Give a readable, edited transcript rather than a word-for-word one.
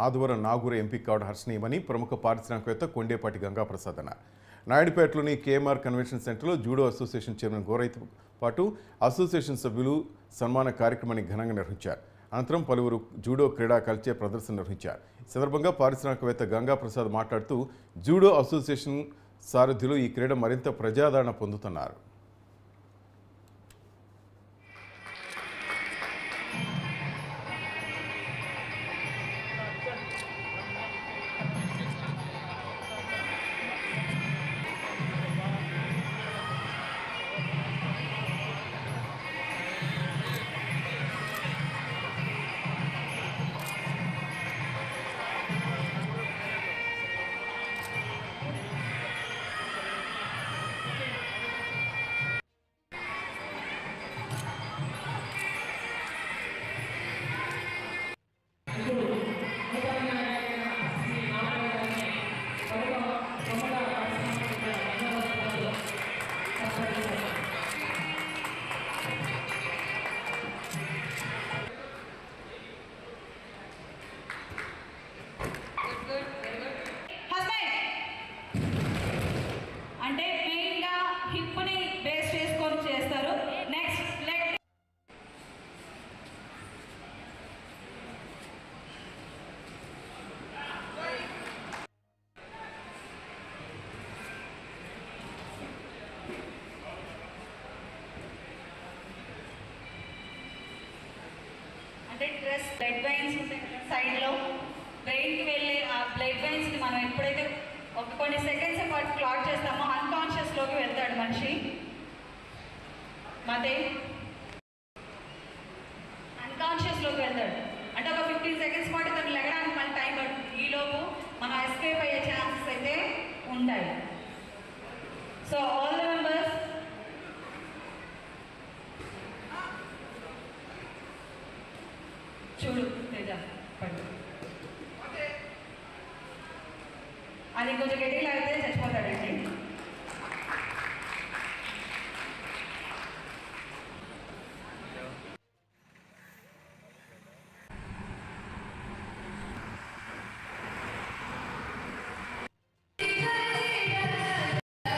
ఆదివారం నాగూరు ఎంపీ కావడం హర్షణీయమని ప్రముఖ పారిశ్రామికవేత్త కొండేపాటి గంగాప్రసాద్ అన్నారు. నాయుడుపేటలోని కేఎంఆర్ కన్వెన్షన్ సెంటర్లో జూడో అసోసియేషన్ చైర్మన్ గోరైతో పాటు అసోసియేషన్ సభ్యులు సన్మాన కార్యక్రమాన్ని ఘనంగా నిర్వహించారు. అనంతరం పలువురు జూడో క్రీడాకారులచే ప్రదర్శన నిర్వహించారు. ఈ సందర్భంగా పారిశ్రామికవేత్త గంగాప్రసాద్ మాట్లాడుతూ జూడో అసోసియేషన్ సారథ్యులు ఈ క్రీడ మరింత ప్రజాదరణ పొందుతున్నారు. అంటే మెయిన్గా హిప్ని బేస్ చేసుకొని చేస్తారు. నెక్స్ట్ లెగ్ అంటే డ్రెస్ బ్లడ్ వెయిన్స్ సైడ్లో బ్రెయిన్కి వెళ్ళే ఆ బ్లడ్ వెయిన్స్ని మనం ఎప్పుడైతే కొన్ని సెకండ్స్ పాటు క్లాట్ చేస్తామో అన్కాన్షియస్లోకి వెళ్తాడు మనిషి. మతే అన్కాన్షియస్లోకి వెళ్తాడు అంటే ఒక 15 సెకండ్స్ పాటు తను లెగడానికి మళ్ళీ టైం పడుతుంది. ఈలోపు మనం ఎస్కేప్ అయ్యే ఛాన్సెస్ అయితే ఉంటాయి. సో ఆల్ ద మెంబర్స్ చూడు తేజ పడు, అది కొంచెం గట్టిగా అయితే చచ్చిపోతాడండి.